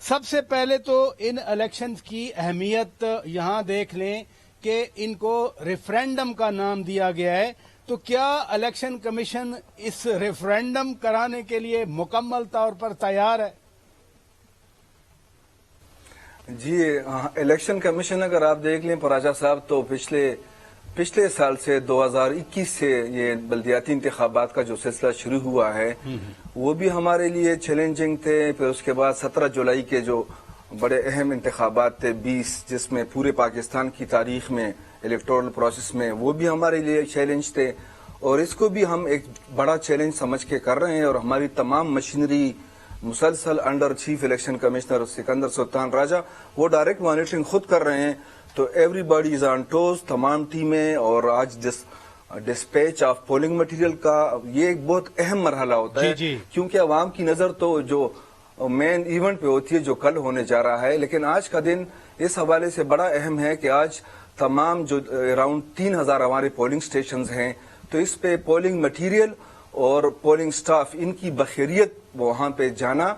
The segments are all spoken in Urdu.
سب سے پہلے تو ان الیکشنز کی اہمیت یہاں دیکھ لیں کہ ان کو ریفرینڈم کا نام دیا گیا ہے، تو کیا الیکشن کمیشن اس ریفرینڈم کرانے کے لیے مکمل طور پر تیار ہے؟ جی، الیکشن کمیشن اگر آپ دیکھ لیں پراجا صاحب تو پچھلے سال سے 2021 سے یہ بلدیاتی انتخابات کا جو سلسلہ شروع ہوا ہے وہ بھی ہمارے لیے چیلنجنگ تھے. پھر اس کے بعد 17 جولائی کے جو بڑے اہم انتخابات تھے 20 جس میں پورے پاکستان کی تاریخ میں الیکٹورل پروسیس میں وہ بھی ہمارے لیے چیلنج تھے، اور اس کو بھی ہم ایک بڑا چیلنج سمجھ کے کر رہے ہیں. اور ہماری تمام مشینری مسلسل under chief election commissioner Sikandar Sultan Raja وہ ڈائریکٹ مانیٹرنگ خود کر رہے ہیں. تو every body is on toes, تمام ٹیمیں. اور آج ڈسپیچ آف پولنگ مٹیریل کا یہ ایک بہت اہم مرحلہ ہوتا ہے کیونکہ عوام کی نظر تو جو مین ایونٹ پہ ہوتی ہے جو کل ہونے جا رہا ہے، لیکن آج کا دن اس حوالے سے بڑا اہم ہے کہ آج تمام جو اراؤنڈ 3000 ہمارے پولنگ سٹیشنز ہیں تو اس پہ پولنگ مٹیریل اور پولنگ سٹاف ان کی بخیریت وہاں پہ جانا،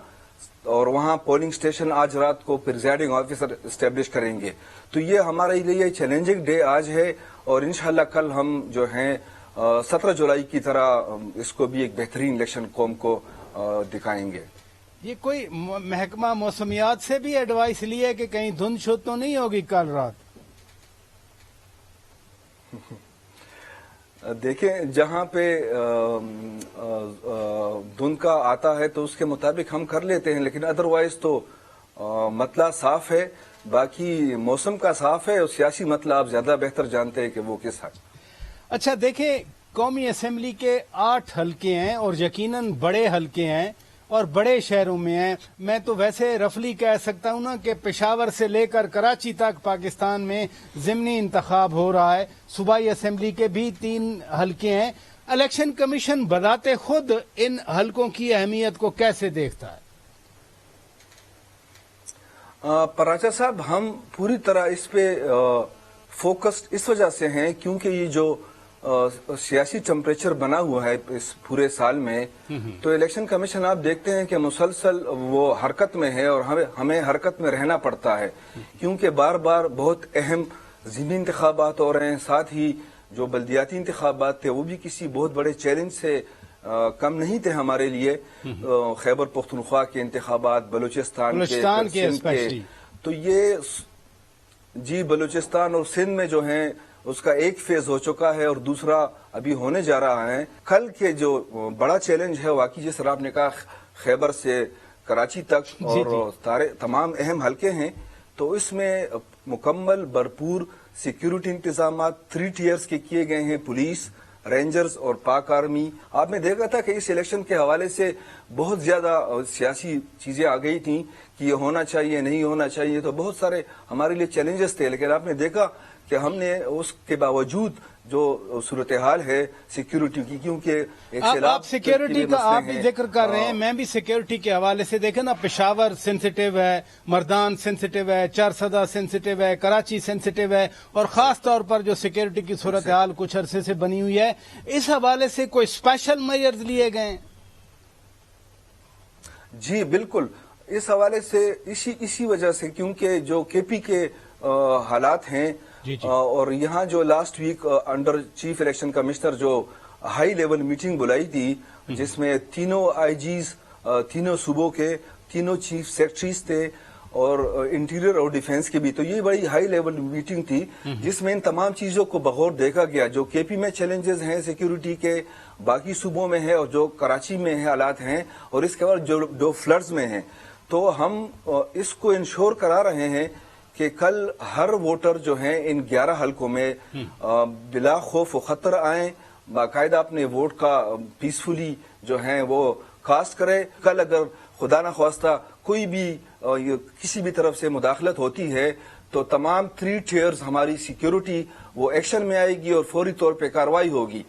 اور وہاں پولنگ سٹیشن آج رات کو پریزائڈنگ آفیسر اسٹیبلش کریں گے. تو یہ ہمارے لیے چیلنجنگ ڈے آج ہے، اور انشاءاللہ کل ہم جو ہیں 17 جولائی کی طرح اس کو بھی ایک بہترین الیکشن قوم کو دکھائیں گے. یہ کوئی محکمہ موسمیات سے بھی ایڈوائس لی ہے کہ کہیں دھند شد تو نہیں ہوگی کل رات؟ دیکھیں جہاں پہ دھند کا آتا ہے تو اس کے مطابق ہم کر لیتے ہیں، لیکن ادروائز تو مطلع صاف ہے. باقی موسم کا صاف ہے، اور سیاسی مطلع آپ زیادہ بہتر جانتے ہیں کہ وہ کس حد. اچھا دیکھیں، قومی اسمبلی کے 8 حلقے ہیں اور یقیناً بڑے حلقے ہیں اور بڑے شہروں میں ہیں. میں تو ویسے رفلی کہہ سکتا ہوں نا کہ پشاور سے لے کر کراچی تک پاکستان میں ضمنی انتخاب ہو رہا ہے. صوبائی اسمبلی کے بھی 3 حلقے ہیں. الیکشن کمیشن بذات خود ان حلقوں کی اہمیت کو کیسے دیکھتا ہے؟ پراچا صاحب، ہم پوری طرح اس پہ فوکسڈ اس وجہ سے ہیں کیونکہ یہ جو سیاسی ٹمپریچر بنا ہوا ہے اس پورے سال میں، تو الیکشن کمیشن آپ دیکھتے ہیں کہ مسلسل وہ حرکت میں ہے، اور ہمیں حرکت میں رہنا پڑتا ہے کیونکہ بار بار بہت اہم ضمنی انتخابات ہو رہے ہیں. ساتھ ہی جو بلدیاتی انتخابات تھے وہ بھی کسی بہت بڑے چیلنج سے کم نہیں تھے ہمارے لیے. خیبر پختونخوا کے انتخابات، بلوچستان کے تو یہ جی بلوچستان اور سندھ میں جو ہیں اس کا ایک فیز ہو چکا ہے اور دوسرا ابھی ہونے جا رہا ہے. کل کے جو بڑا چیلنج ہے واقعی جس طرح آپ نے کہا خیبر سے کراچی تک اور تمام اہم حلقے ہیں، تو اس میں مکمل بھرپور سیکیورٹی انتظامات 3 ٹیئرز کے کیے گئے ہیں. پولیس، رینجرز اور پاک آرمی. آپ نے دیکھا تھا کہ اس الیکشن کے حوالے سے بہت زیادہ سیاسی چیزیں آ گئی تھیں کہ یہ ہونا چاہیے نہیں ہونا چاہیے، تو بہت سارے ہمارے لیے چیلنجز تھے. لیکن آپ نے دیکھا کہ ہم نے اس کے باوجود جو صورتحال ہے سیکیورٹی کی، کیونکہ آپ سیکیورٹی کا آپ بھی ذکر کر رہے ہیں، میں بھی سیکیورٹی کے حوالے سے دیکھیں نا، پشاور سینسیٹیو ہے، مردان سینسیٹیو ہے، چارسدہ سینسیٹیو ہے، کراچی سینسیٹیو ہے، اور خاص طور پر جو سیکیورٹی کی صورتحال کچھ عرصے سے بنی ہوئی ہے، اس حوالے سے کوئی اسپیشل میجرز لیے گئے ہیں؟ جی بالکل، اس حوالے سے اسی وجہ سے کیونکہ جو کے پی کے حالات ہیں، اور یہاں جو last week under chief election commissioner جو ہائی لیول میٹنگ بلائی تھی جس میں تینوں آئی جیز تینوں صوبوں کے تینوں چیف سیکرٹریز تھے اور انٹیریئر اور ڈیفنس کے بھی، تو یہ بڑی ہائی لیول میٹنگ تھی جس میں ان تمام چیزوں کو بغور دیکھا گیا جو کے پی میں چیلنجز ہیں سیکیورٹی کے، باقی صوبوں میں ہیں اور جو کراچی میں ہیں حالات ہیں، اور اس کے بعد جو فلڈز میں ہیں. تو ہم اس کو انشور کرا رہے ہیں کہ کل ہر ووٹر جو ہیں ان 11 حلقوں میں بلا خوف و خطر آئیں، باقاعدہ اپنے ووٹ کا پیسفلی جو ہیں وہ کاسٹ کرے. کل اگر خدا نخواستہ کوئی بھی کسی بھی طرف سے مداخلت ہوتی ہے تو تمام 3 ٹیئرز ہماری سیکیورٹی وہ ایکشن میں آئے گی اور فوری طور پہ کارروائی ہوگی.